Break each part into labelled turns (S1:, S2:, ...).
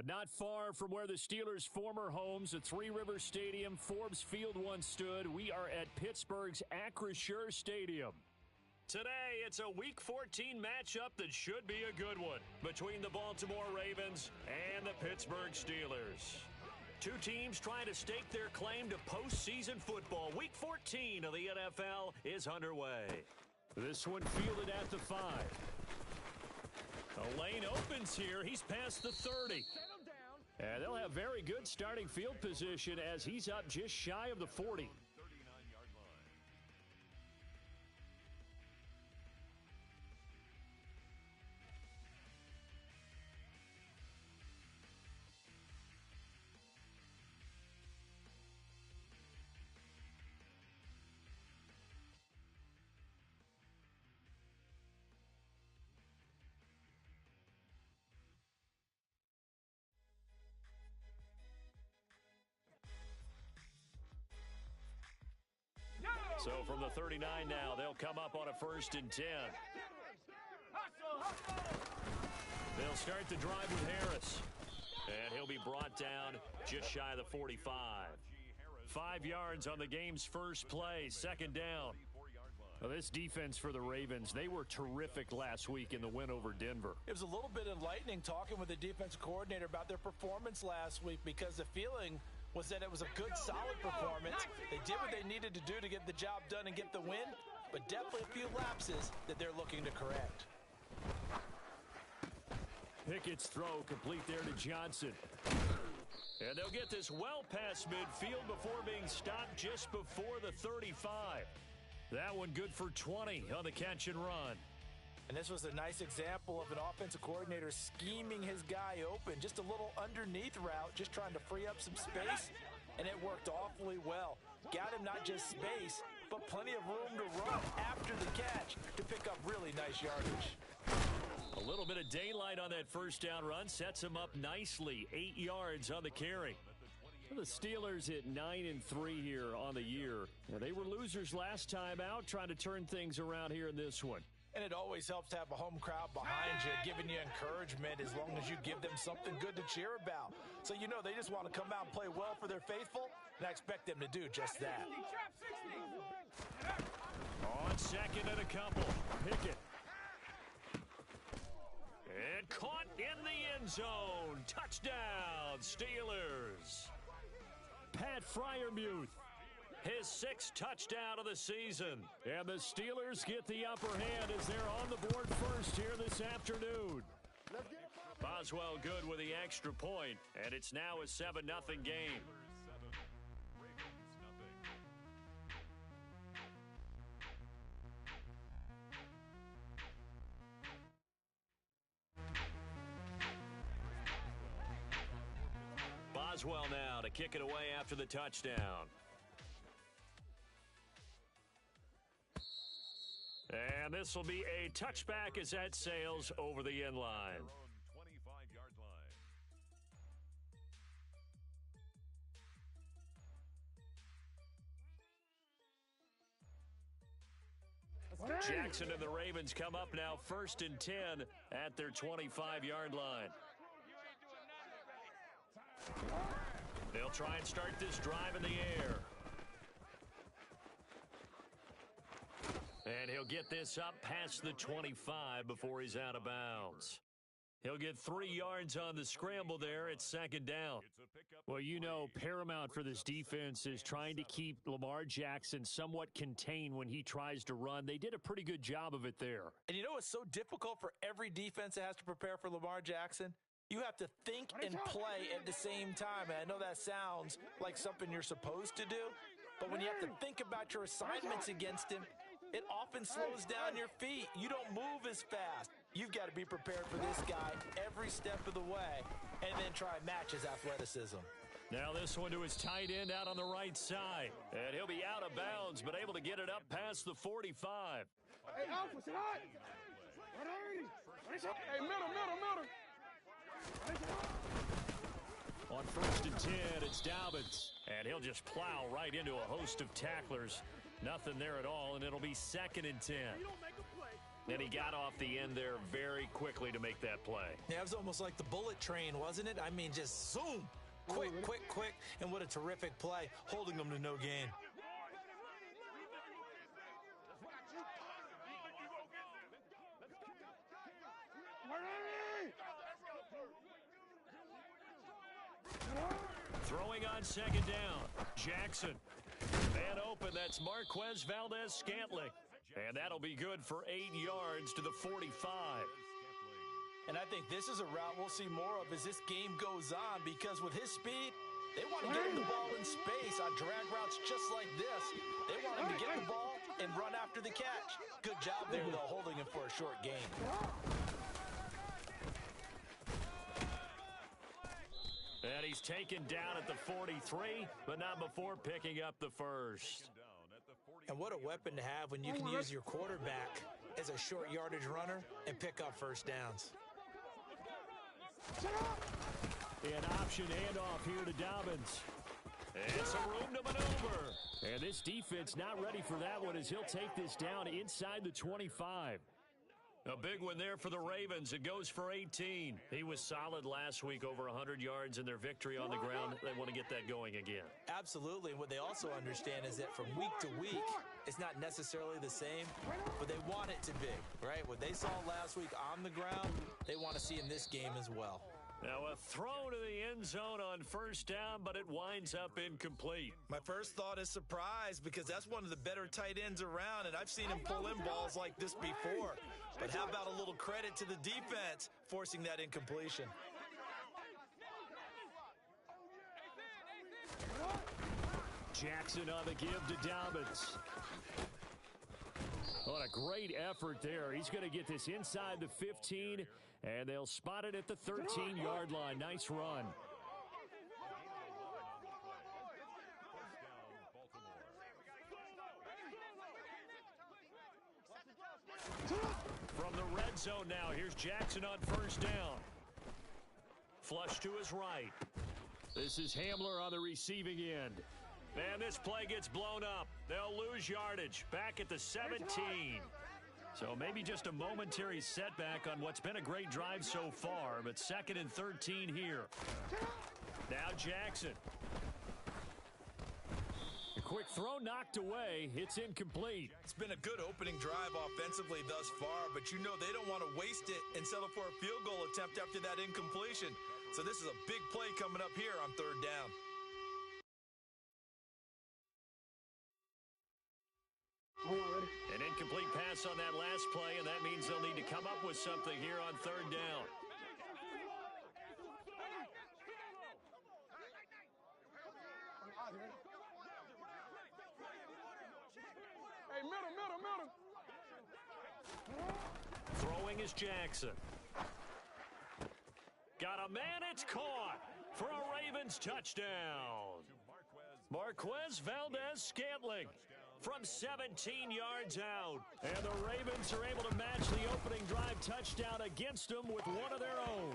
S1: But not far from where the Steelers' former homes, at Three Rivers Stadium, Forbes Field once stood, we are at Pittsburgh's Acrisure Stadium. Today, it's a Week 14 matchup that should be a good one between the Baltimore Ravens and the Pittsburgh Steelers. Two teams trying to stake their claim to postseason football. Week 14 of the NFL is underway. This one fielded at the 5. A lane opens here. He's past the 30. And they'll have very good starting field position as he's up just shy of the 40. So from the 39 now, they'll come up on a 1st and 10. They'll start the drive with Harris. And he'll be brought down just shy of the 45. 5 yards on the game's first play, 2nd down. Well, this defense for the Ravens, they were terrific last week in the win over Denver.
S2: It was a little bit enlightening talking with the defensive coordinator about their performance last week, because the feeling was that it was a good, solid performance. They did what they needed to do to get the job done and get the win, but definitely a few lapses that they're looking to correct.
S1: Pickett's throw complete there to Johnson. And they'll get this well past midfield before being stopped just before the 35. That one good for 20 on the catch and run.
S2: And this was a nice example of an offensive coordinator scheming his guy open. Just a little underneath route, just trying to free up some space, and it worked awfully well. Got him not just space, but plenty of room to run after the catch to pick up really nice yardage.
S1: A little bit of daylight on that 1st down run sets him up nicely. 8 yards on the carry. The Steelers at 9-3 here on the year. Now, they were losers last time out, trying to turn things around here in this one.
S2: And it always helps to have a home crowd behind you, giving you encouragement as long as you give them something good to cheer about. So you know they just want to come out and play well for their faithful, and I expect them to do just that.
S1: On 2nd and a couple, Pickett. And caught in the end zone. Touchdown, Steelers. Pat Freiermuth, his 6th touchdown of the season. And the Steelers get the upper hand as they're on the board first here this afternoon. Boswell good with the extra point, and it's now a 7-0 game. Boswell now to kick it away after the touchdown. And this will be a touchback as that sails over the end line.
S3: 25-yard line.
S1: Jackson and the Ravens come up now 1st and 10 at their 25-yard line. They'll try and start this drive in the air. And he'll get this up past the 25 before he's out of bounds. He'll get 3 yards on the scramble there at 2nd down. Well, you know, paramount for this defense is trying to keep Lamar Jackson somewhat contained when he tries to run. They did a pretty good job of it there.
S2: And you know it's so difficult for every defense that has to prepare for Lamar Jackson? You have to think and play at the same time. And I know that sounds like something you're supposed to do, but when you have to think about your assignments against him, it often slows down your feet. You don't move as fast. You've got to be prepared for this guy every step of the way and then try and match his athleticism.
S1: Now this one to his tight end out on the right side. And he'll be out of bounds, but able to get it up past the 45.
S4: Hey, Alpha, sit hot. Hey, middle.
S1: On 1st and 10, it's Dobbins. And he'll just plow right into a host of tacklers. Nothing there at all, and it'll be 2nd and 10.
S4: You don't make a play.
S1: And he got off the end there very quickly to make that play.
S2: Yeah, it was almost like the bullet train, wasn't it? I mean, just zoom. Quick, quick, quick. And what a terrific play, holding them to no gain.
S1: Throwing on second down. Jackson. Man open, that's Marquez Valdes-Scantling. And that'll be good for 8 yards to the 45.
S2: And I think this is a route we'll see more of as this game goes on, because with his speed, they want to get him the ball in space on drag routes just like this. They want him to get the ball and run after the catch. Good job there, though, holding him for a short gain.
S1: And he's taken down at the 43, but not before picking up the first.
S2: And what a weapon to have when you can use your quarterback as a short yardage runner and pick up first downs.
S1: An option handoff here to Dobbins. And some room to maneuver. And this defense not ready for that one as he'll take this down inside the 25. A big one there for the Ravens. It goes for 18. He was solid last week, over 100 yards in their victory on the ground. They want to get that going again.
S2: Absolutely. And what they also understand is that from week to week, it's not necessarily the same, but they want it to be, right? What they saw last week on the ground, they want to see in this game as well.
S1: Now a throw to the end zone on first down, but it winds up incomplete.
S2: My first thought is surprise, because that's one of the better tight ends around, and I've seen him pull in balls like this before. But how about a little credit to the defense forcing that incompletion?
S1: Jackson on the give to Dobbins. What a great effort there. He's going to get this inside the 15, and they'll spot it at the 13-yard line. Nice run. From the red zone now, here's Jackson on first down. Flush to his right. This is Hamler on the receiving end. And this play gets blown up. They'll lose yardage back at the 17. So maybe just a momentary setback on what's been a great drive so far, but 2nd and 13 here. Now Jackson. A quick throw knocked away. It's incomplete.
S2: It's been a good opening drive offensively thus far, but you know they don't want to waste it and settle for a field goal attempt after that incompletion. So this is a big play coming up here on 3rd down.
S1: An incomplete pass on that last play, and that means they'll need to come up with something here on 3rd down.
S4: Hey, middle.
S1: Throwing is Jackson. Got a man, it's caught for a Ravens touchdown. Marquez Valdes-Scantling from 17 yards out. And the Ravens are able to match the opening drive touchdown against them with one of their own.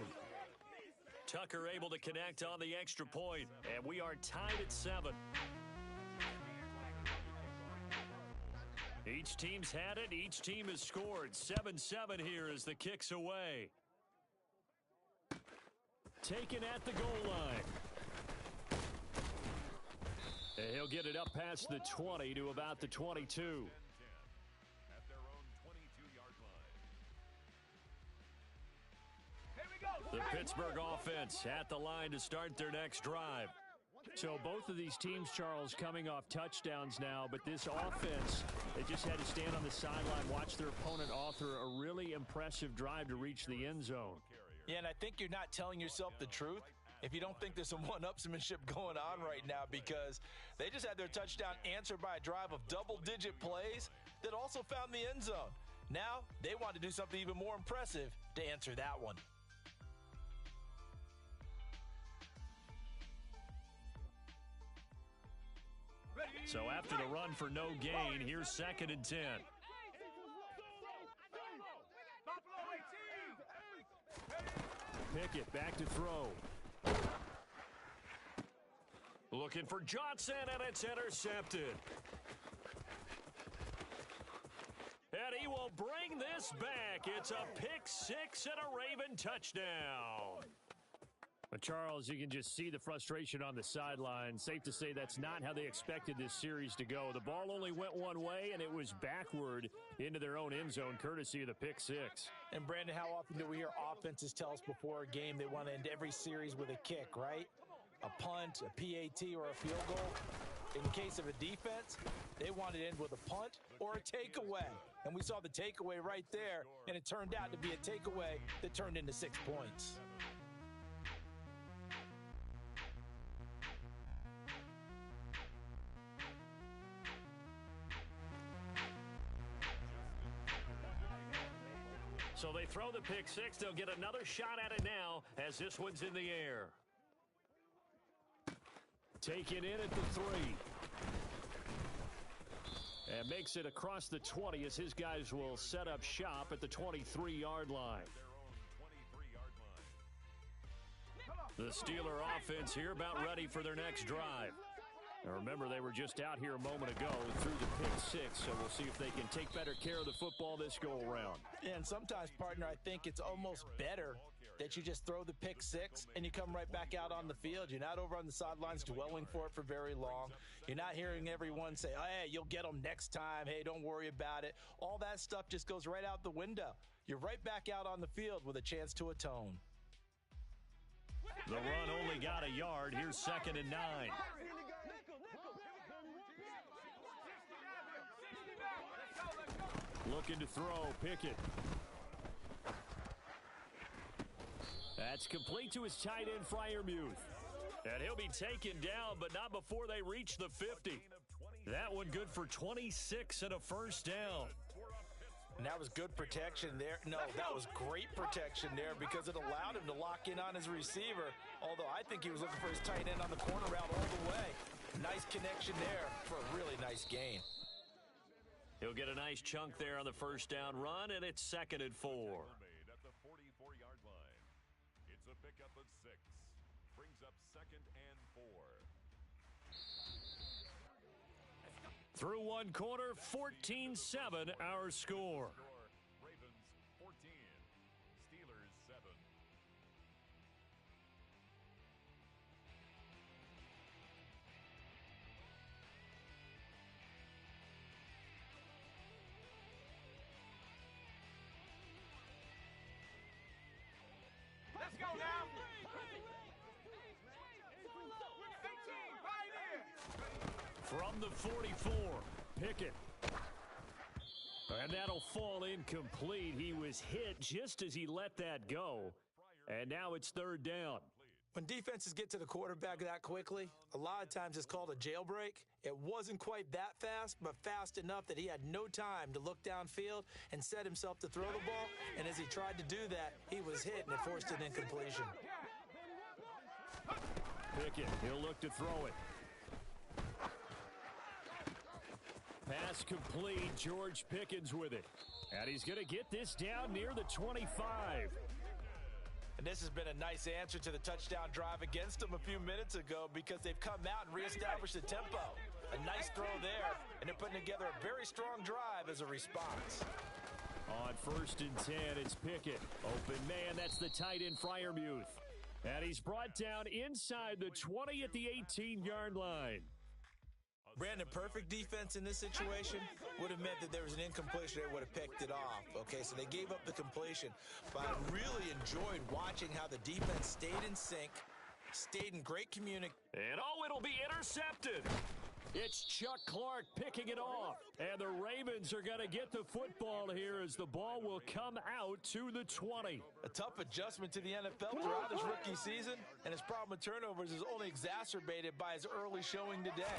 S1: Tucker able to connect on the extra point, and we are tied at 7. Each team's had it. Each team has scored. 7-7 here as the kick's away. Taken at the goal line. And he'll get it up past the 20 to about the 22.
S3: At their own 22-yard line.
S1: The Pittsburgh offense at the line to start their next drive. So both of these teams, Charles, coming off touchdowns now, but this offense, they just had to stand on the sideline, watch their opponent author a really impressive drive to reach the end zone.
S2: Yeah, and I think you're not telling yourself the truth if you don't think there's some one-upsmanship going on right now, because they just had their touchdown answered by a drive of double-digit plays that also found the end zone. Now, they want to do something even more impressive to answer that one.
S1: So after the run for no gain, here's 2nd and 10. Pickett back to throw. Looking for Johnson, and it's intercepted. And he will bring this back. It's a pick six and a Raven touchdown. But Charles, you can just see the frustration on the sideline. Safe to say that's not how they expected this series to go. The ball only went one way, and it was backward into their own end zone, courtesy of the pick six.
S2: And, Brandon, how often do we hear offenses tell us before a game they want to end every series with a kick, right? A punt, a PAT, or a field goal. In the case of a defense, they wanted to end with a punt or a takeaway. And we saw the takeaway right there, and it turned out to be a takeaway that turned into 6 points.
S1: So they throw the pick six. They'll get another shot at it now as this one's in the air. Taken in at the 3. And makes it across the 20 as his guys will set up shop at the 23-yard line. The Steeler offense here about ready for their next drive. Now remember, they were just out here a moment ago through the pick six, so we'll see if they can take better care of the football this go-around.
S2: And sometimes, partner, I think it's almost better that you just throw the pick six and you come right back out on the field. You're not over on the sidelines dwelling for it for very long. You're not hearing everyone say, oh, hey, you'll get them next time. Hey, don't worry about it. All that stuff just goes right out the window. You're right back out on the field with a chance to atone.
S1: The run only got a yard. Here's 2nd and 9. Looking to throw, Pickett. That's complete to his tight end, Freiermuth. And he'll be taken down, but not before they reach the 50. That one good for 26 and a first down.
S2: And that was good protection there. No, that was great protection there because it allowed him to lock in on his receiver. Although I think he was looking for his tight end on the corner route all the way. Nice connection there for a really nice gain.
S1: He'll get a nice chunk there on the first down run, and it's 2nd and 4.
S3: At the 44-yard line. It's a pickup of 6. Brings up 2nd and 4.
S1: Through one quarter, 14-7 our score.
S3: Ravens 14. Steelers 7.
S4: Let's go now. 18, right in.
S1: From the 44, Pickett. And that'll fall incomplete. He was hit just as he let that go. And now it's 3rd down.
S2: When defenses get to the quarterback that quickly, a lot of times it's called a jailbreak. It wasn't quite that fast, but fast enough that he had no time to look downfield and set himself to throw the ball. And as he tried to do that, he was hit and it forced an incompletion.
S1: Pickett, he'll look to throw it. Pass complete. George Pickens with it. And he's going to get this down near the 25.
S2: And this has been a nice answer to the touchdown drive against them a few minutes ago because they've come out and reestablished the tempo. A nice throw there, and they're putting together a very strong drive as a response.
S1: On 1st and 10, it's Pickett. Open man, that's the tight end, Freiermuth. And he's brought down inside the 20 at the 18-yard line.
S2: Brandon, perfect defense in this situation would have meant that there was an incompletion. They would have picked it off. Okay, so they gave up the completion. But I really enjoyed watching how the defense stayed in sync, stayed in great communication.
S1: And it'll be intercepted. It's Chuck Clark picking it off. And the Ravens are going to get the football here as the ball will come out to the 20.
S2: A tough adjustment to the NFL throughout his rookie season, and his problem with turnovers is only exacerbated by his early showing today.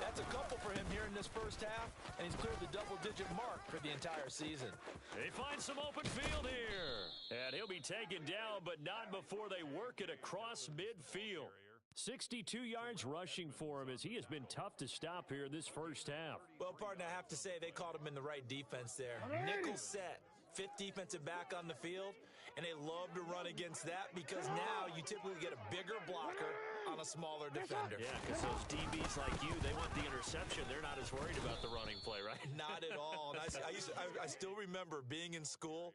S2: That's a couple for him here in this first half, and he's cleared the double-digit mark for the entire season.
S1: They find some open field here. And he'll be taken down, but not before they work it across midfield. 62 yards rushing for him as he has been tough to stop here this first half.
S2: Well, partner, I have to say they called him in the right defense there. Nickel set, 5th defensive back on the field, and they love to run against that because now you typically get a bigger blocker on a smaller defender.
S1: Yeah, because those DBs like you, they want the interception. They're not as worried about the running play, right?
S2: Not at all. And I still remember being in school,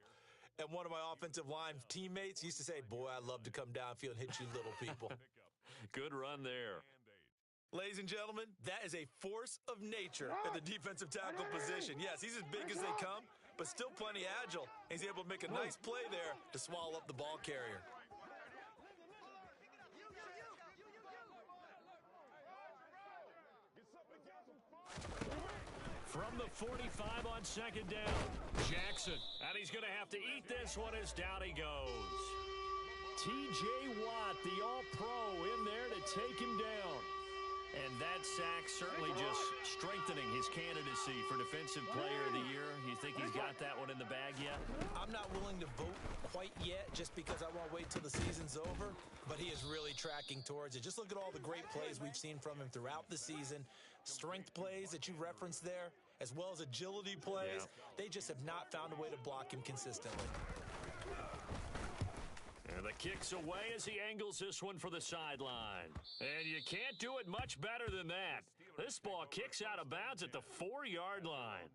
S2: and one of my offensive line teammates used to say, boy, I'd love to come downfield and hit you little people.
S1: Good run there.
S2: Ladies and gentlemen, that is a force of nature at the defensive tackle position. Yes, he's as big as they come, but still plenty agile. He's able to make a nice play there to swallow up the ball carrier.
S1: From the 45 on second down, Jackson. And he's going to have to eat this one as down he goes. T.J. Watt, the All-Pro, in there to take him down. And that sack certainly just strengthening his candidacy for Defensive Player of the Year. You think he's got that one in the bag yet?
S2: I'm not willing to vote quite yet just because I won't wait till the season's over, but he is really tracking towards it. Just look at all the great plays we've seen from him throughout the season. Strength plays that you referenced there, as well as agility plays. Yeah. They just have not found a way to block him consistently.
S1: And the kick's away as he angles this one for the sideline. And you can't do it much better than that. This ball kicks out of bounds at the 4-yard line.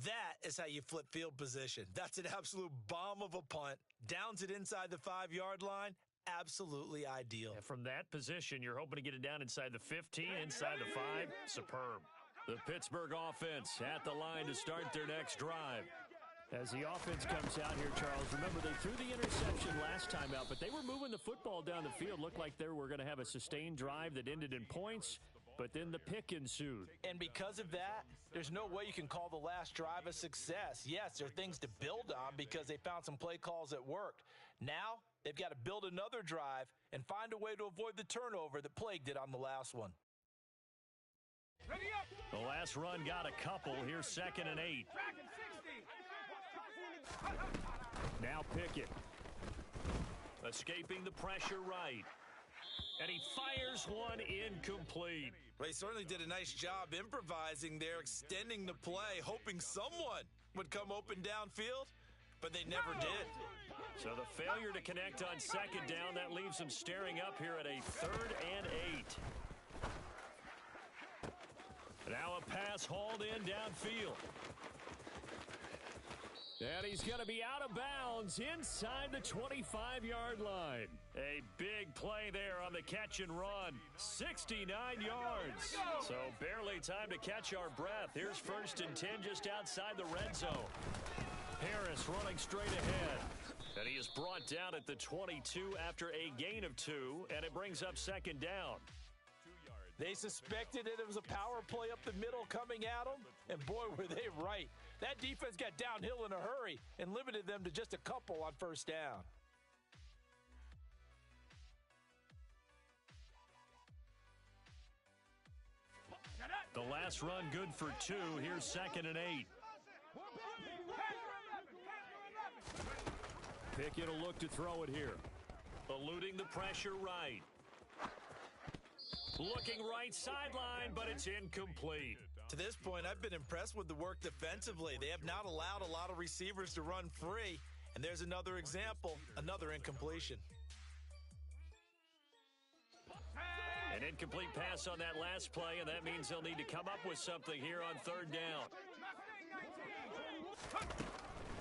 S2: That is how you flip field position. That's an absolute bomb of a punt. Downs it inside the 5-yard line. Absolutely ideal.
S1: And from that position, you're hoping to get it down inside the 15, inside the 5. Superb. The Pittsburgh offense at the line to start their next drive. As the offense comes out here, Charles, remember they threw the interception last time out, but they were moving the football down the field. Looked like they were going to have a sustained drive that ended in points, but then the pick ensued.
S2: And because of that, there's no way you can call the last drive a success. Yes, there are things to build on because they found some play calls that worked. Now, they've got to build another drive and find a way to avoid the turnover that plagued it on the last one.
S1: The last run got a couple. Here's 2nd and 8. Now Pickett. Escaping the pressure right. And he fires one incomplete.
S2: Well, he certainly did a nice job improvising there, extending the play, hoping someone would come open downfield, but they never did.
S1: So the failure to connect on 2nd down, that leaves him staring up here at a 3rd and 8. Now a pass hauled in downfield. And he's going to be out of bounds inside the 25-yard line. A big play there on the catch and run. 69 yards. So barely time to catch our breath. Here's 1st and 10 just outside the red zone. Harris running straight ahead. And he is brought down at the 22 after a gain of 2, and it brings up 2nd down.
S2: They suspected that it was a power play up the middle coming at them, and boy, were they right. That defense got downhill in a hurry and limited them to just a couple on 1st down.
S1: The last run good for 2. Here's 2nd and 8. Pickett will look to throw it here. Eluding the pressure right. Looking right sideline, but it's incomplete.
S2: To this point, I've been impressed with the work defensively. They have not allowed a lot of receivers to run free. And there's another example, another incompletion.
S1: An incomplete pass on that last play, and that means they'll need to come up with something here on 3rd down.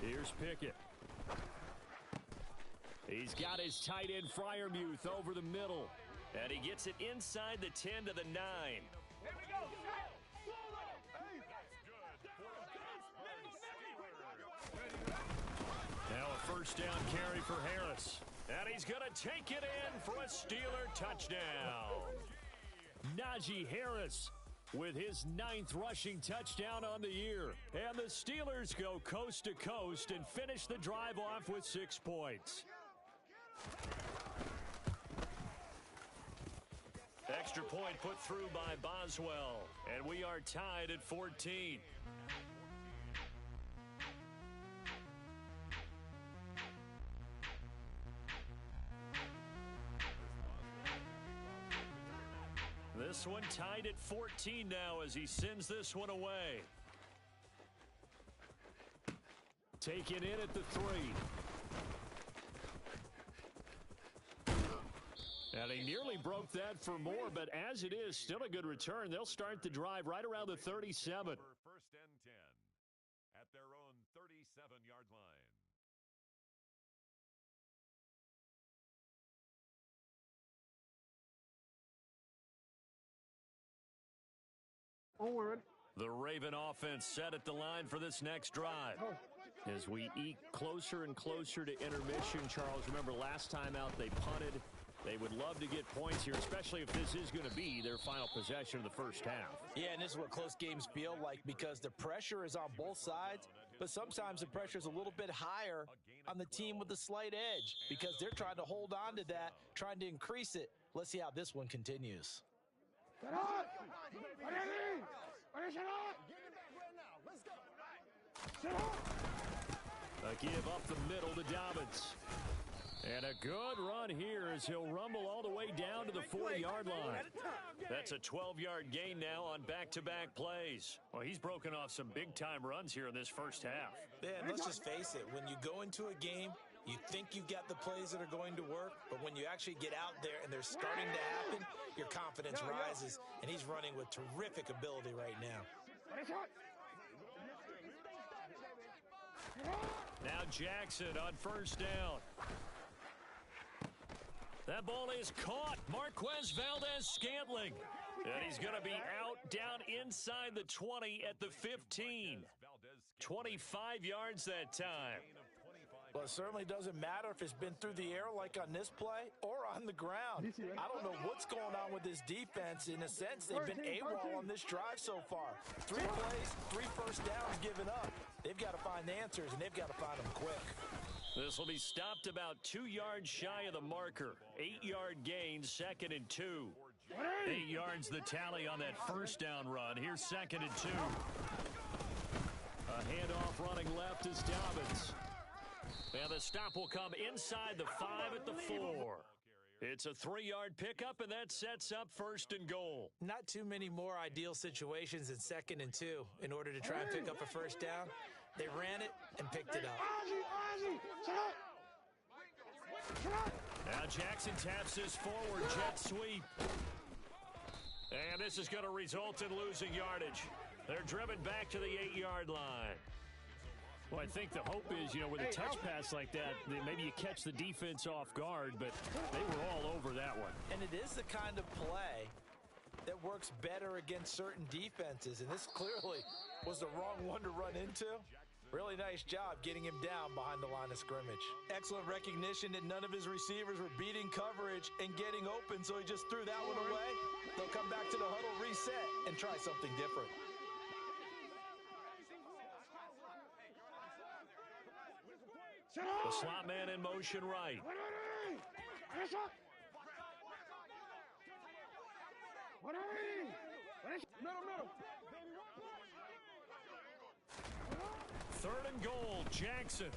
S1: Here's Pickett. He's got his tight end Freiermuth over the middle. And he gets it inside the 10 to the 9.
S4: Here we go.
S1: Now a 1st down carry for Harris. And he's going to take it in for a Steeler touchdown. Najee Harris with his 9th rushing touchdown on the year. And the Steelers go coast to coast and finish the drive off with 6 points. Extra point put through by Boswell. And we are tied at 14. This one tied at 14 now as he sends this one away. Taken in at the 3. And he nearly broke that for more, but as it is, still a good return. They'll start the drive right around the 37.
S3: First and 10 at their own 37-yard line.
S4: Onward.
S1: The Raven offense set at the line for this next drive. As we eke closer and closer to intermission, Charles, remember last time out they punted. They would love to get points here, especially if this is going to be their final possession of the first half.
S2: Yeah, and this is what close games feel like because the pressure is on both sides, but sometimes the pressure is a little bit higher on the team with the slight edge because they're trying to hold on to that, trying to increase it. Let's see how this one continues.
S1: A give up the middle to Dobbins. And a good run here as he'll rumble all the way down to the 40-yard line. That's a 12-yard gain now on back-to-back plays. Well, he's broken off some big-time runs here in this first half.
S2: Yeah, and let's just face it. When you go into a game, you think you've got the plays that are going to work, but when you actually get out there and they're starting to happen, your confidence rises, and he's running with terrific ability right now.
S1: Now Jackson on first down. That ball is caught. Marquez Valdez-Scantling. And he's going to be out down inside the 20 at the 15. 25 yards that time.
S2: Well, it certainly doesn't matter if it's been through the air like on this play or on the ground. I don't know what's going on with this defense. In a sense, they've been AWOL on this drive so far. 3 plays, 3 first downs given up. They've got to find answers, and they've got to find them quick.
S1: This will be stopped about 2 yards shy of the marker. 8-yard gain, 2nd and 2. 8 yards the tally on that first down run. Here's 2nd and 2. A handoff running left is Dobbins. And the stop will come inside the 5 at the 4. It's a 3-yard pickup, and that sets up 1st and goal.
S2: Not too many more ideal situations in 2nd and 2 in order to try and pick up a first down. They ran it and picked it up.
S1: Now Jackson taps this forward jet sweep. And this is going to result in losing yardage. They're driven back to the 8-yard line. Well, I think the hope is, with a touch pass like that, maybe you catch the defense off guard, but they were all over that one.
S2: And it is the kind of play that works better against certain defenses, and this clearly was the wrong one to run into. Really nice job getting him down behind the line of scrimmage. Excellent recognition that none of his receivers were beating coverage and getting open, so he just threw that one away. They'll come back to the huddle, reset, and try something different.
S1: The slot man in motion right. Third and goal, Jackson.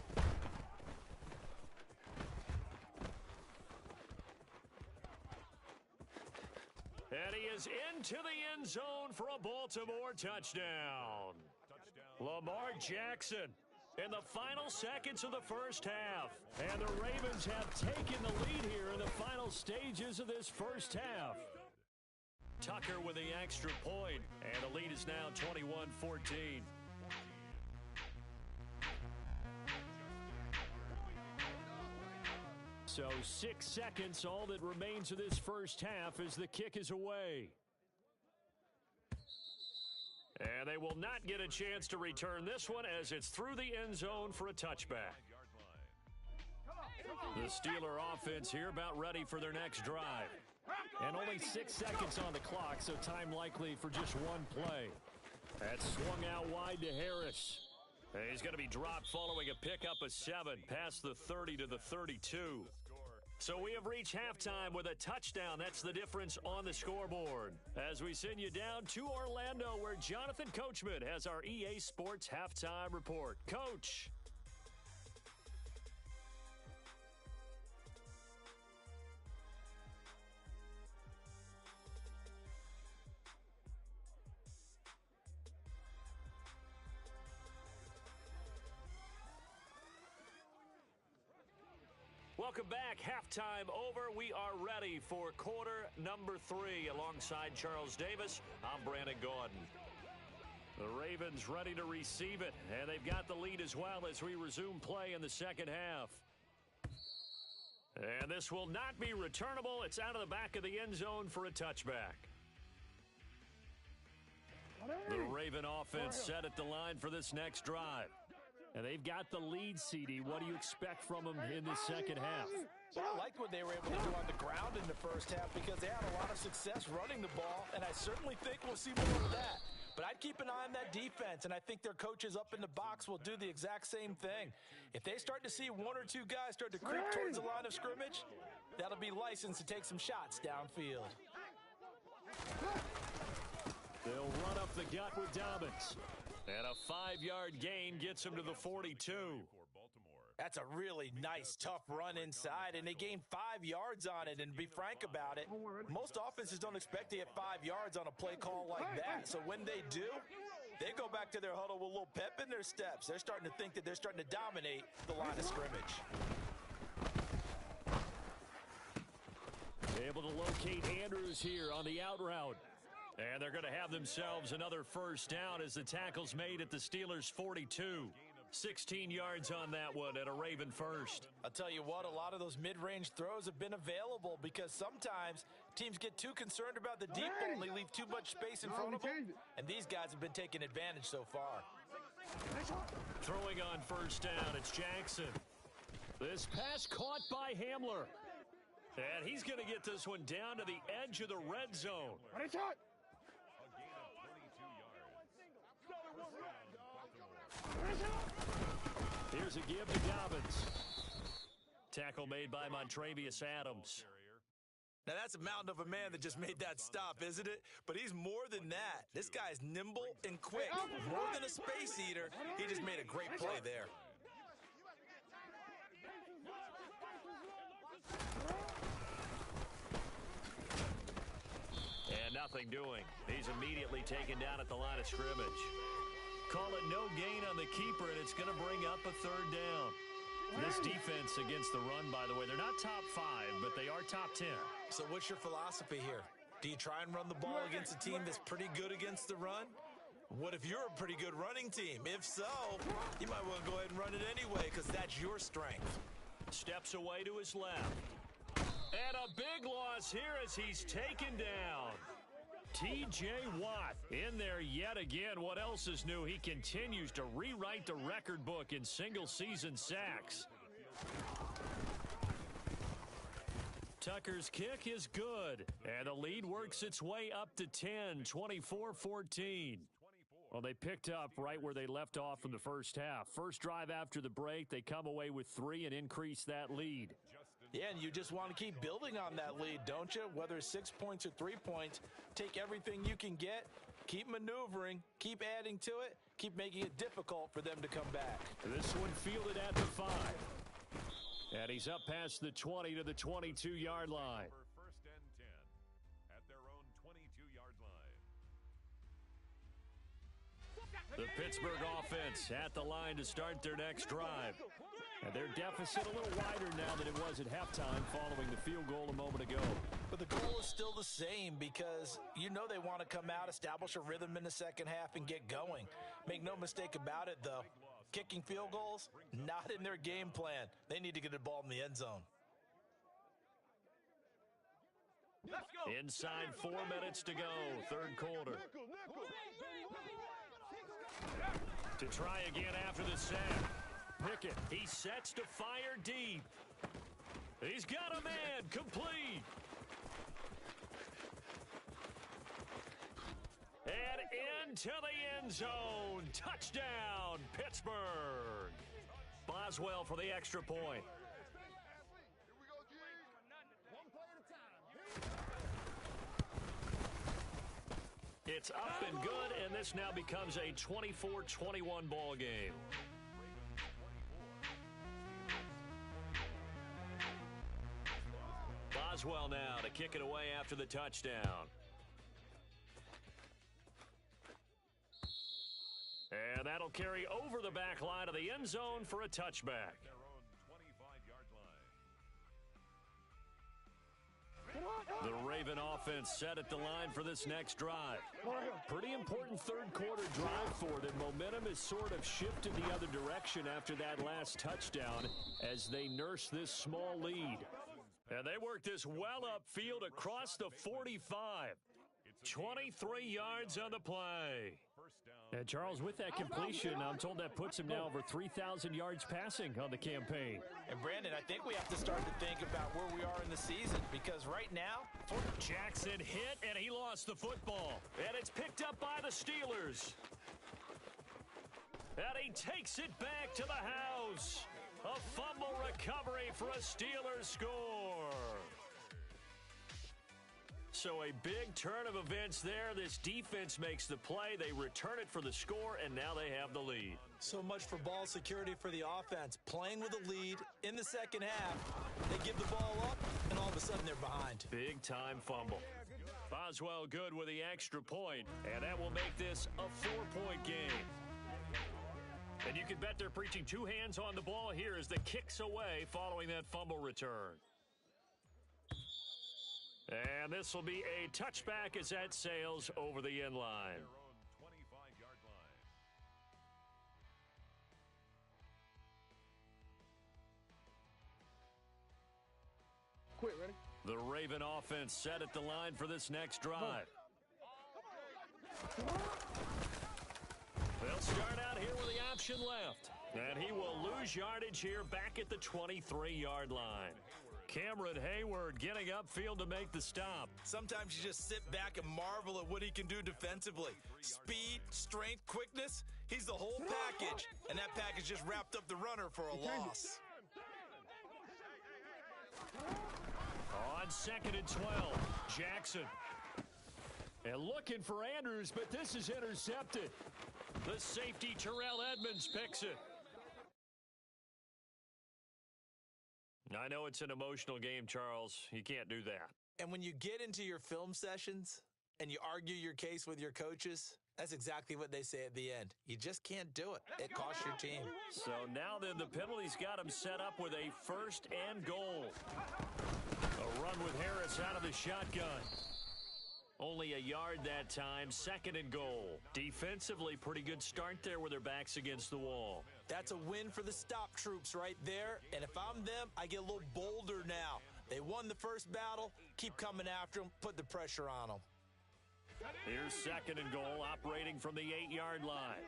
S1: And he is into the end zone for a Baltimore touchdown. Lamar Jackson in the final seconds of the first half. And the Ravens have taken the lead here in the final stages of this first half. Tucker with the extra point, and the lead is now 21-14. So 6 seconds, all that remains of this first half as the kick is away. And they will not get a chance to return this one as it's through the end zone for a touchback. The Steeler offense here about ready for their next drive. And only 6 seconds on the clock, so time likely for just one play. That's swung out wide to Harris. And he's going to be dropped following a pickup of 7 past the 30 to the 32. So we have reached halftime with a touchdown. That's the difference on the scoreboard. As we send you down to Orlando, where Jonathan Coachman has our EA Sports halftime report. Coach. Welcome back. Halftime over. We are ready for quarter number 3. Alongside Charles Davis, I'm Brandon Gaudin. The Ravens ready to receive it, and they've got the lead as well as we resume play in the second half. And this will not be returnable. It's out of the back of the end zone for a touchback. The Raven offense set at the line for this next drive. And they've got the lead, CD. What do you expect from them in the second half?
S2: Well, I liked what they were able to do on the ground in the first half because they had a lot of success running the ball, and I certainly think we'll see more of that. But I'd keep an eye on that defense, and I think their coaches up in the box will do the exact same thing. If they start to see one or two guys start to creep towards the line of scrimmage, that'll be licensed to take some shots downfield.
S1: They'll run up the gut with Dobbins. And a 5-yard gain gets him to the 42.
S2: That's a really nice, tough run inside, and they gained 5 yards on it. And to be frank about it, most offenses don't expect to get 5 yards on a play call like that. So when they do, they go back to their huddle with a little pep in their steps. They're starting to think that they're starting to dominate the line of scrimmage.
S1: Able to locate Andrews here on the out route. And they're going to have themselves another first down as the tackle's made at the Steelers' 42. 16 yards on that one at a Raven first.
S2: I'll tell you what, a lot of those mid-range throws have been available because sometimes teams get too concerned about the deep ball and they leave too much space in front of them. And these guys have been taking advantage so far.
S1: Throwing on first down, it's Jackson. This pass caught by Hamler. And he's going to get this one down to the edge of the red zone. Here's a give to Dobbins. Tackle made by Montravius Adams.
S2: Now that's a mountain of a man that just made that stop, isn't it? But he's more than that. This guy's nimble and quick. More than a space eater. He just made a great play there.
S1: And nothing doing. He's immediately taken down at the line of scrimmage. Call it no gain on the keeper, and it's going to bring up a third down. This defense against the run, by the way, they're not top 5, but they are top 10.
S2: So what's your philosophy here? Do you try and run the ball against a team that's pretty good against the run? What if you're a pretty good running team? If so, you might want to go ahead and run it anyway because that's your strength.
S1: Steps away to his left. And a big loss here as he's taken down. T.J. Watt in there yet again. What else is new? He continues to rewrite the record book in single-season sacks. Tucker's kick is good, and the lead works its way up to 10, 24-14. Well, they picked up right where they left off in the first half. First drive after the break, they come away with 3 and increase that lead.
S2: Yeah, and you just want to keep building on that lead, don't you? Whether it's 6 points or 3 points, take everything you can get, keep maneuvering, keep adding to it, keep making it difficult for them to come back.
S1: This one fielded at the 5. And he's up past the 20 to the 22-yard line.
S3: First and 10 at their own 22-yard line.
S1: The Pittsburgh offense at the line to start their next drive. And their deficit a little wider now than it was at halftime following the field goal a moment ago.
S2: But the goal is still the same because you know they want to come out, establish a rhythm in the second half, and get going. Make no mistake about it, though. Kicking field goals, not in their game plan. They need to get the ball in the end zone.
S4: Let's go.
S1: Inside 4 minutes to go, third quarter. To try again after the sack. Pickett, he sets to fire deep. He's got a man, complete. And into the end zone. Touchdown, Pittsburgh. Boswell for the extra point. It's up and good, and this now becomes a 24-21 ball game. Boswell now to kick it away after the touchdown. And that'll carry over the back line of the end zone for a touchback.
S3: Their own 25-yard line.
S1: The Raven offense set at the line for this next drive. Pretty important third quarter drive for them. Momentum has sort of shifted the other direction after that last touchdown as they nurse this small lead. And they work this well upfield across the 45. 23 yards on the play. And Charles, with that completion, I'm told that puts him now over 3,000 yards passing on the campaign.
S2: And Brandon, I think we have to start to think about where we are in the season, because right now,
S1: Jackson hit and he lost the football. And it's picked up by the Steelers. And he takes it back to the house. A fumble recovery for a Steelers score. So a big turn of events there. This defense makes the play. They return it for the score, and now they have the lead.
S2: So much for ball security for the offense. Playing with a lead in the second half, they give the ball up, and all of a sudden they're behind.
S1: Big-time fumble. Boswell good with the extra point, and that will make this a 4-point game. And you can bet they're preaching two hands on the ball here as the kick's away following that fumble return. And this will be a touchback as that sails over the end line.
S3: Their own 25-yard line.
S4: Quit, ready?
S1: The Raven offense set at the line for this next drive. They'll start out here with the option left. And he will lose yardage here back at the 23-yard line. Cameron Hayward getting upfield to make the stop.
S2: Sometimes you just sit back and marvel at what he can do defensively. Speed, strength, quickness, he's the whole package. And that package just wrapped up the runner for a loss.
S1: On 2nd and 12, Jackson. And looking for Andrews, but this is intercepted. The safety, Terrell Edmonds, picks it. I know it's an emotional game, Charles. You can't do that.
S2: And when you get into your film sessions and you argue your case with your coaches, that's exactly what they say at the end. You just can't do it. It costs your team.
S1: So now then the penalty's got him set up with a 1st and goal. A run with Harris out of the shotgun. Only a yard that time, 2nd and goal. Defensively, pretty good start there with their backs against the wall.
S2: That's a win for the stop troops right there. And if I'm them, I get a little bolder now. They won the first battle. Keep coming after them. Put the pressure on them.
S1: Here's 2nd and goal, operating from the 8-yard line.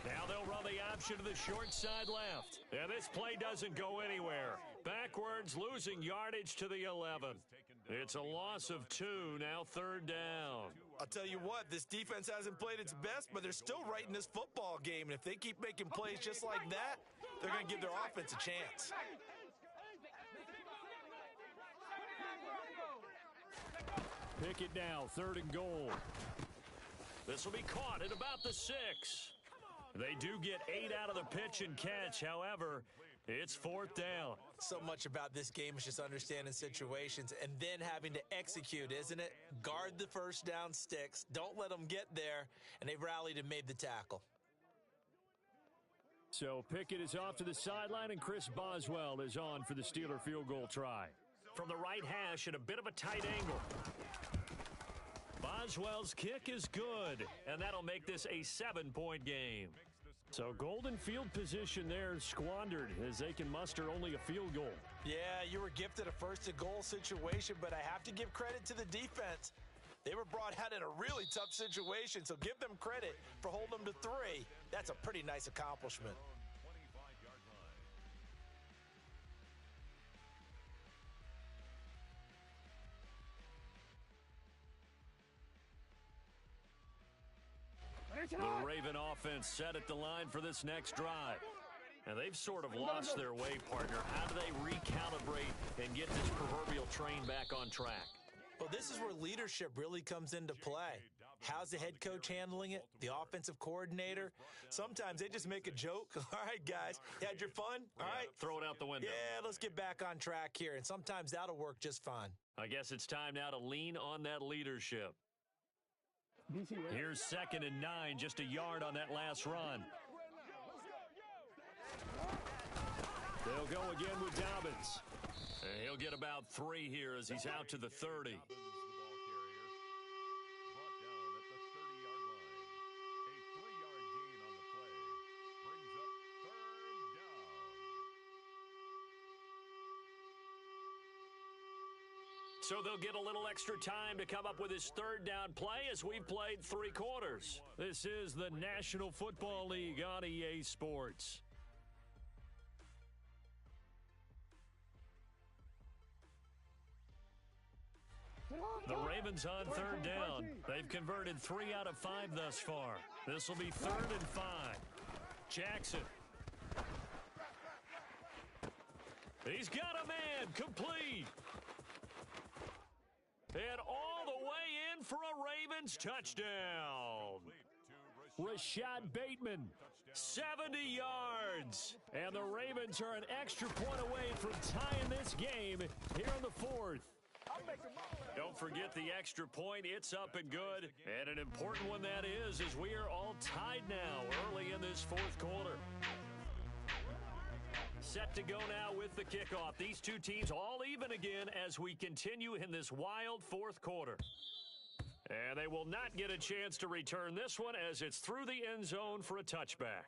S1: Now they'll run the option to the short side left. And this play doesn't go anywhere. Backwards, losing yardage to the 11. It's a loss of 2, now 3rd down.
S2: I'll tell you what, this defense hasn't played its best, but they're still right in this football game. And if they keep making plays just like that, they're going to give their offense a chance.
S1: Pick it now, 3rd and goal. This will be caught at about the 6. They do get 8 out of the pitch and catch. However, it's 4th down.
S2: So much about this game is just understanding situations and then having to execute, isn't it? Guard the first down sticks. Don't let them get there. And they've rallied and made the tackle.
S1: So Pickett is off to the sideline, and Chris Boswell is on for the Steeler field goal try. From the right hash at a bit of a tight angle. Boswell's kick is good, and that'll make this a 7-point game. So golden field position there squandered as they can muster only a field goal.
S2: Yeah, you were gifted a 1st and goal situation, but I have to give credit to the defense. They were brought out in a really tough situation, so give them credit for holding them to 3. That's a pretty nice accomplishment.
S1: The Raven offense set at the line for this next drive. And they've sort of lost their way, partner. How do they recalibrate and get this proverbial train back on track?
S2: Well, this is where leadership really comes into play. How's the head coach handling it? The offensive coordinator? Sometimes they just make a joke. All right, guys, you had your fun? All right.
S1: Throw it out the window.
S2: Yeah, let's get back on track here. And sometimes that'll work just fine.
S1: I guess it's time now to lean on that leadership. Here's 2nd and 9, just a yard on that last run. They'll go again with Dobbins. And he'll get about 3 here as he's out to the 30. So they'll get a little extra time to come up with his 3rd down play as we've played 3 quarters. This is the National Football League on EA Sports. The Ravens on 3rd down. They've converted 3 out of 5 thus far. This will be 3rd and 5. Jackson. He's got a man, complete. And all the way in for a Ravens touchdown. Rashad Bateman, 70 yards. And the Ravens are an extra point away from tying this game here in the 4th. Don't forget the extra point. It's up and good. And an important one that is as we are all tied now early in this 4th quarter. Set to go now with the kickoff. These two teams all even again as we continue in this wild 4th quarter. And they will not get a chance to return this one as it's through the end zone for a touchback.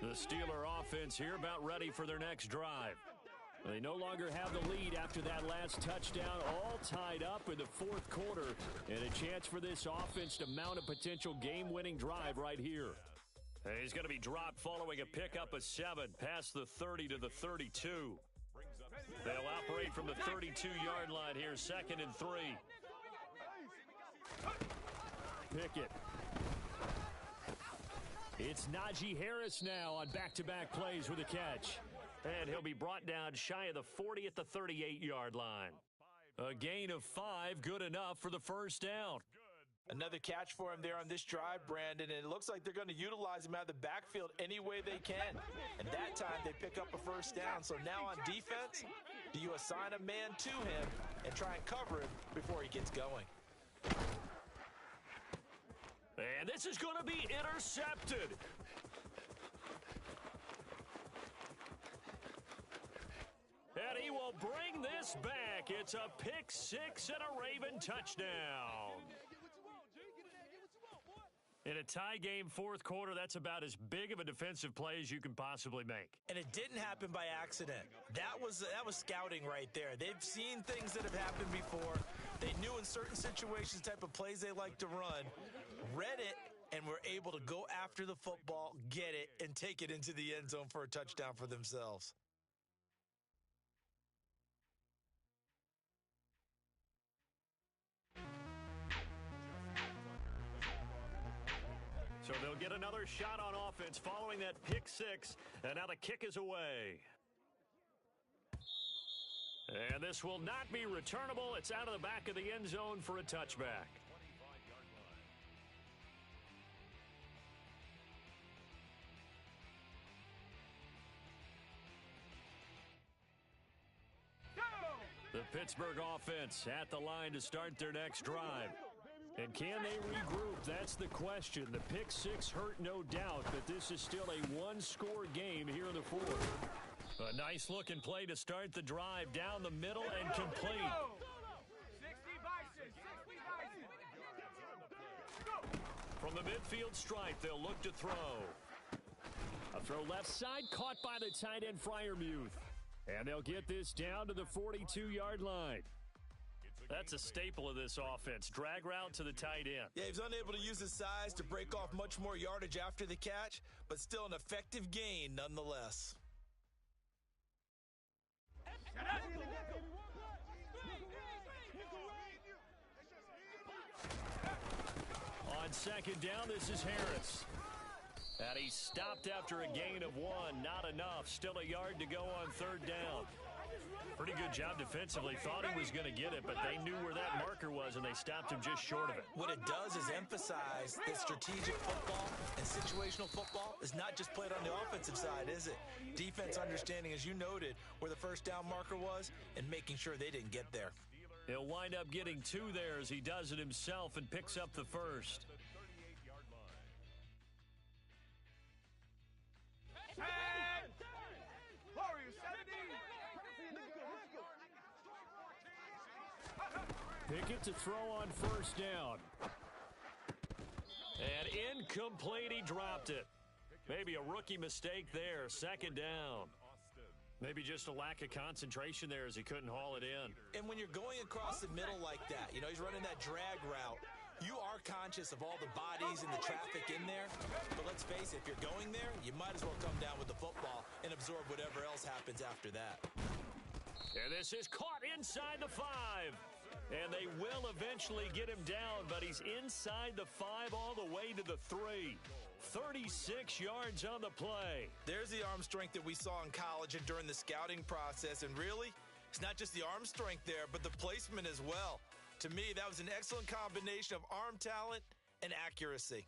S1: The Steeler offense here about ready for their next drive. They no longer have the lead after that last touchdown, all tied up in the 4th quarter, and a chance for this offense to mount a potential game-winning drive right here. He's going to be dropped following a pickup of 7 past the 30 to the 32. They'll operate from the 32-yard line here, 2nd and 3. Pickett. It's Najee Harris now on back-to-back plays with a catch. And he'll be brought down shy of the 40 at the 38-yard line. A gain of 5, good enough for the 1st down.
S2: Another catch for him there on this drive, Brandon, and it looks like they're going to utilize him out of the backfield any way they can. And that time they pick up a 1st down. So now on defense, do you assign a man to him and try and cover him before he gets going?
S1: And this is going to be intercepted. And he will bring this back. It's a pick 6 and a Raven touchdown. In a tie game 4th quarter, that's about as big of a defensive play as you can possibly make.
S2: And it didn't happen by accident. That was scouting right there. They've seen things that have happened before. They knew in certain situations the type of plays they like to run, read it, and were able to go after the football, get it, and take it into the end zone for a touchdown for themselves.
S1: So they'll get another shot on offense following that pick 6, and now the kick is away. And this will not be returnable. It's out of the back of the end zone for a touchback. The Pittsburgh offense at the line to start their next drive. And can they regroup? That's the question. The pick 6 hurt, no doubt, but this is still a 1-score game here in the 4th. A nice-looking play to start the drive down the middle and complete. From the midfield stripe, they'll look to throw. A throw left side, caught by the tight end Freiermuth. And they'll get this down to the 42-yard line. That's a staple of this offense. Drag route to the tight end.
S2: Yeah, he was unable to use his size to break off much more yardage after the catch, but still an effective gain nonetheless.
S1: On 2nd down, this is Harris. And he stopped after a gain of 1. Not enough. Still a yard to go on 3rd down. Pretty good job defensively. Thought he was going to get it, but they knew where that marker was, and they stopped him just short of it.
S2: What it does is emphasize that strategic football and situational football is not just played on the offensive side, is it? Defense understanding, as you noted, where the 1st down marker was and making sure they didn't get there.
S1: He'll wind up getting 2 there as he does it himself and picks up the 1st. Pickett to throw on first down. And incomplete, he dropped it. Maybe a rookie mistake there, second down. Maybe just a lack of concentration there as he couldn't haul it in.
S2: And when you're going across the middle like that, he's running that drag route, you are conscious of all the bodies and the traffic in there. But let's face it, if you're going there, you might as well come down with the football and absorb whatever else happens after that.
S1: And this is caught inside the 5. And they will eventually get him down, but he's inside the 5 all the way to the 3. 36 yards on the play.
S2: There's the arm strength that we saw in college and during the scouting process. And really, it's not just the arm strength there, but the placement as well. To me, that was an excellent combination of arm talent and accuracy.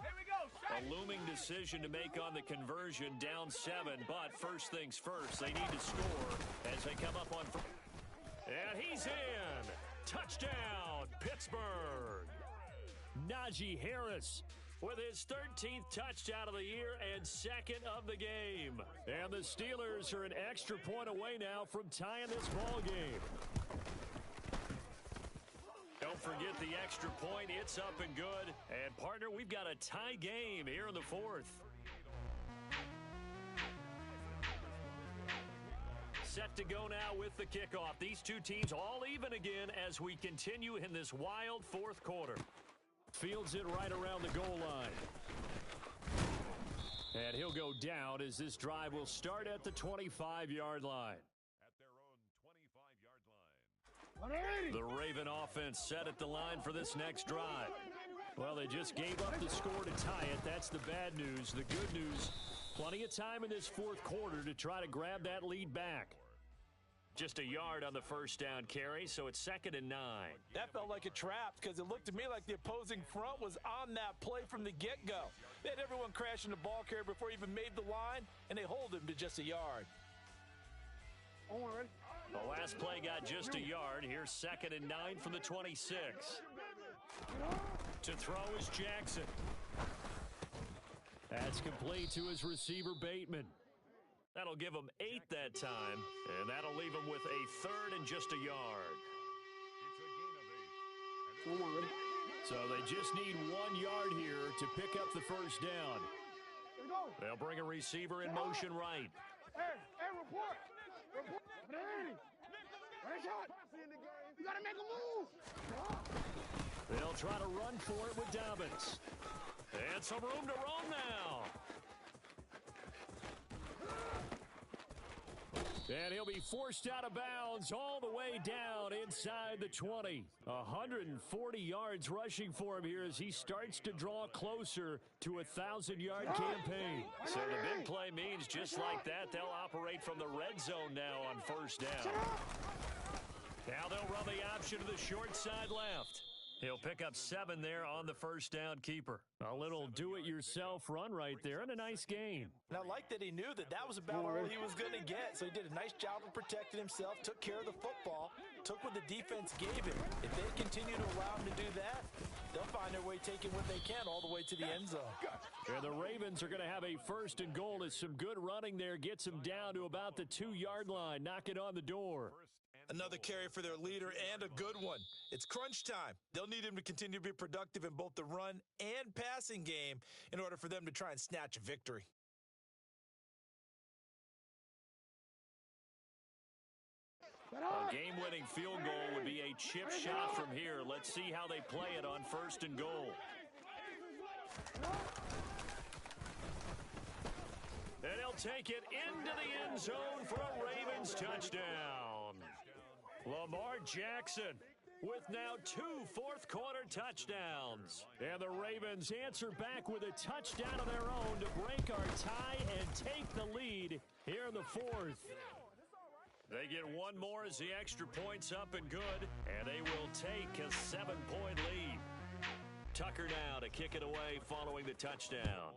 S4: Here we go.
S1: A looming decision to make on the conversion, down 7. But first things first, they need to score as they come up on. And he's in. Touchdown, Pittsburgh. Najee Harris with his 13th touchdown of the year and second of the game. And the Steelers are an extra point away now from tying this ball game. Don't forget the extra point. It's up and good. And, partner, we've got a tie game here in the 4th. Set to go now with the kickoff. These two teams all even again as we continue in this wild 4th quarter. Fields it right around the goal line. And he'll go down as this drive will start at the 25-yard line.
S3: At their own 25-yard line.
S1: The Raven offense set at the line for this next drive. Well, they just gave up the score to tie it. That's the bad news. The good news, plenty of time in this 4th quarter to try to grab that lead back. Just a yard on the first down carry, so it's 2nd and 9.
S2: That felt like a trap because it looked to me like the opposing front was on that play from the get-go. They had everyone crashing the ball carrier before he even made the line, and they hold him to just a yard.
S1: The last play got just a yard. Here's 2nd and 9 from the 26. To throw is Jackson. That's complete to his receiver, Bateman. That'll give him 8 that time, and that'll leave him with a 3rd and just a yard. So they just need 1 yard here to pick up the first down. They'll bring a receiver in motion right.
S4: Hey, report. You got to make a move.
S1: They'll try to run for it with Dobbins. And some room to roam now. And he'll be forced out of bounds all the way down inside the 20. 140 yards rushing for him here as he starts to draw closer to a 1,000-yard campaign. So the big play means just like that, they'll operate from the red zone now on first down. Now they'll run the option to the short side left. He'll pick up 7 there on the first down keeper. A little do-it-yourself run right there and a nice gain.
S2: And I like that he knew that that was about all he was going to get. So he did a nice job of protecting himself, took care of the football, took what the defense gave him. If they continue to allow him to do that, they'll find their way taking what they can all the way to the end zone.
S1: And the Ravens are going to have a 1st and goal as some good running there gets them down to about the 2-yard line. Knock it on the door.
S2: Another carry for their leader and a good one. It's crunch time. They'll need him to continue to be productive in both the run and passing game in order for them to try and snatch a victory.
S1: A game-winning field goal would be a chip shot from here. Let's see how they play it on 1st and goal. And he'll take it into the end zone for a Ravens touchdown. Lamar Jackson with now 2 fourth-quarter touchdowns. And the Ravens answer back with a touchdown of their own to break our tie and take the lead here in the 4th. They get 1 more as the extra point's up and good, and they will take a 7-point lead. Tucker now to kick it away following the touchdown.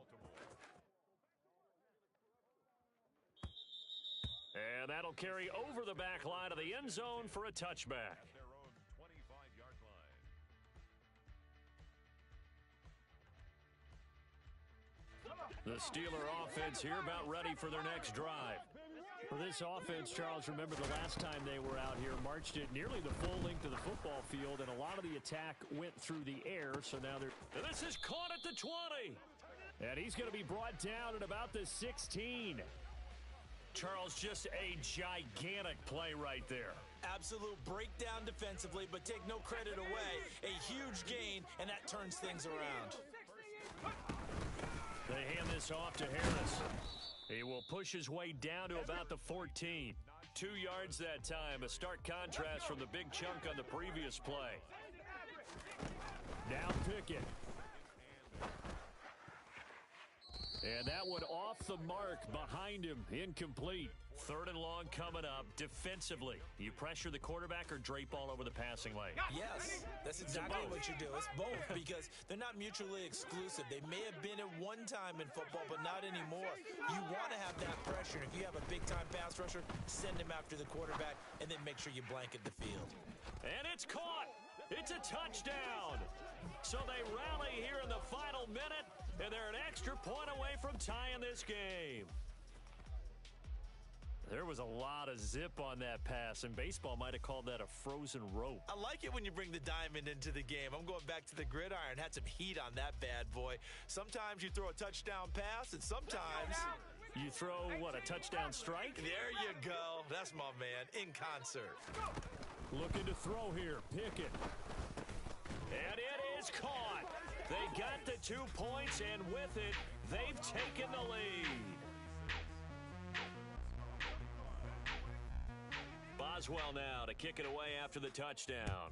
S1: And that'll carry over the back line of the end zone for a touchback.
S3: At their own 25-yard line.
S1: The Steeler offense here about ready for their next drive. For this offense, Charles, remember the last time they were out here, marched it nearly the full length of the football field, and a lot of the attack went through the air, so now they're... And this is caught at the 20. And he's going to be brought down at about the 16. Charles, just a gigantic play right there.
S2: Absolute breakdown defensively, but take no credit away. A huge gain, and that turns things around.
S1: They hand this off to Harris. He will push his way down to about the 14. 2 yards that time, a stark contrast from the big chunk on the previous play. Now Pickett. And that one off the mark behind him, incomplete. 3rd and long coming up. Defensively, you pressure the quarterback or drape all over the passing lane?
S2: Yes, that's exactly what you do. It's both because they're not mutually exclusive. They may have been at one time in football, but not anymore. You want to have that pressure. If you have a big-time pass rusher, send him after the quarterback, and then make sure you blanket the field.
S1: And it's caught. It's a touchdown. So they rally here in the final minute, and they're an extra point away from tying this game. There was a lot of zip on that pass, and baseball might have called that a frozen rope.
S2: I like it when you bring the diamond into the game. I'm going back to the gridiron. Had some heat on that bad boy. Sometimes you throw a touchdown pass, and sometimes...
S1: You throw, what, a touchdown strike?
S2: There you go. That's my man, in concert.
S1: Looking to throw here, Pickett. And it is caught. They got the 2 points, and with it, they've taken the lead. Boswell now to kick it away after the touchdown.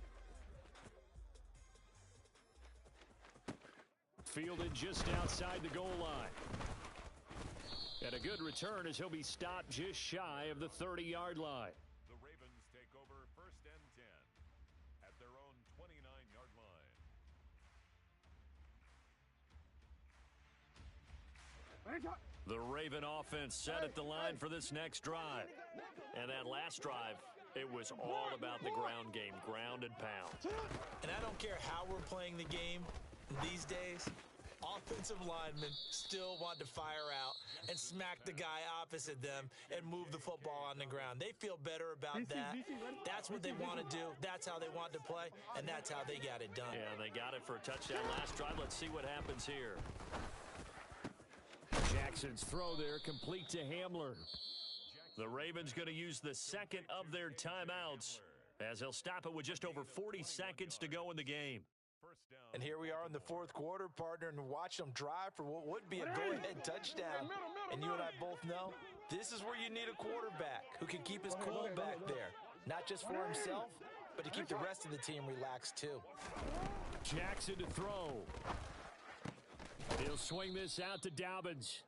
S1: Fielded just outside the goal line. And a good return as he'll be stopped just shy of the 30-yard line.
S3: The Ravens take over 1st and 10 at their own 29-yard line.
S1: The Raven offense set at the line for this next drive. And that last drive, it was all about the ground game, ground and pound.
S2: And I don't care how we're playing the game these days, offensive linemen still want to fire out and smack the guy opposite them and move the football on the ground. They feel better about that. That's what they want to do. That's how they want to play, and that's how they got it done.
S1: Yeah, they got it for a touchdown last drive. Let's see what happens here. Jackson's throw there, complete to Hamler. The Ravens going to use the second of their timeouts as they'll stop it with just over 40 seconds to go in the game.
S2: And here we are in the 4th quarter, partner, and watch them drive for what would be a go-ahead touchdown. And you and I both know this is where you need a quarterback who can keep his cool back there, not just for himself, but to keep the rest of the team relaxed too.
S1: Jackson to throw. He'll swing this out to Dobbins.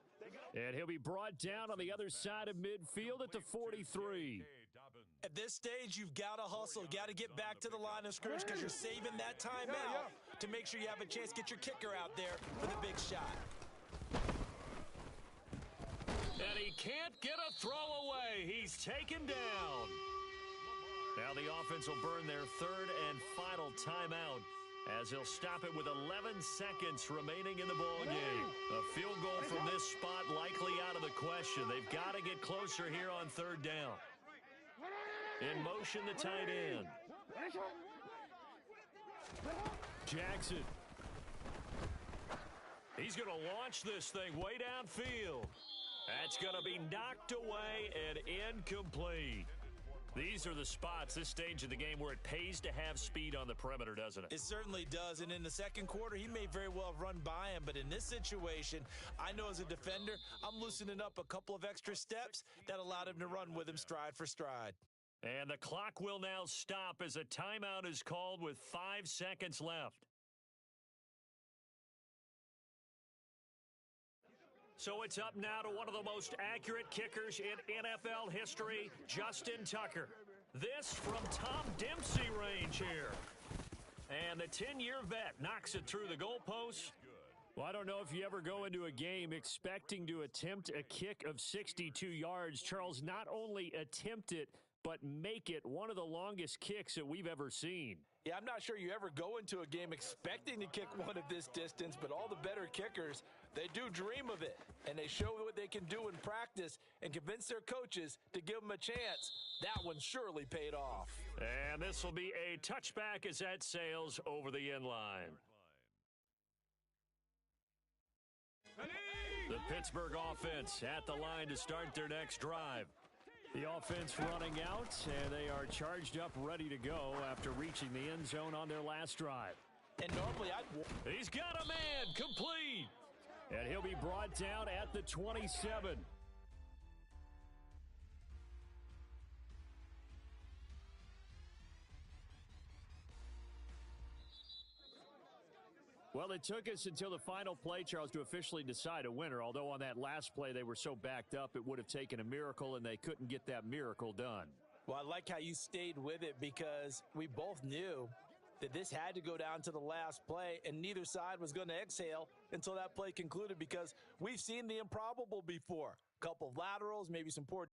S1: And he'll be brought down on the other side of midfield at the 43.
S2: At this stage, you've got to hustle. Got to get back to the line of scrimmage because you're saving that timeout to make sure you have a chance to get your kicker out there for the big shot.
S1: And he can't get a throw away. He's taken down. Now the offense will burn their 3rd and final timeout as he'll stop it with 11 seconds remaining in the ball game. A field goal from this spot likely out of the question. They've got to get closer here on 3rd down. In motion, the tight end. Jackson. He's going to launch this thing way downfield. That's going to be knocked away and incomplete. These are the spots, this stage of the game, where it pays to have speed on the perimeter, doesn't it?
S2: It certainly does, and in the 2nd quarter, he may very well have run by him, but in this situation, I know as a defender, I'm loosening up a couple of extra steps that allowed him to run with him stride for stride.
S1: And the clock will now stop as a timeout is called with 5 seconds left. So it's up now to one of the most accurate kickers in NFL history, Justin Tucker. This from Tom Dempsey range here. And the 10-year vet knocks it through the goalpost. Well, I don't know if you ever go into a game expecting to attempt a kick of 62 yards. Charles, not only attempt it, but make it one of the longest kicks that we've ever seen.
S2: Yeah, I'm not sure you ever go into a game expecting to kick one of this distance, but all the better kickers They do dream of it, and they show what they can do in practice and convince their coaches to give them a chance. That one surely paid off.
S1: And this will be a touchback as that sails over the end line. The Pittsburgh offense at the line to start their next drive. The offense running out, and they are charged up, ready to go after reaching the end zone on their last drive.
S2: And normally
S1: He's got a man, complete. And he'll be brought down at the 27. Well, it took us until the final play, Charles, to officially decide a winner, although on that last play they were so backed up it would have taken a miracle, and they couldn't get that miracle done.
S2: Well, I like how you stayed with it because we both knew that this had to go down to the last play, and neither side was going to exhale until that play concluded because we've seen the improbable before. A couple of laterals, maybe some poor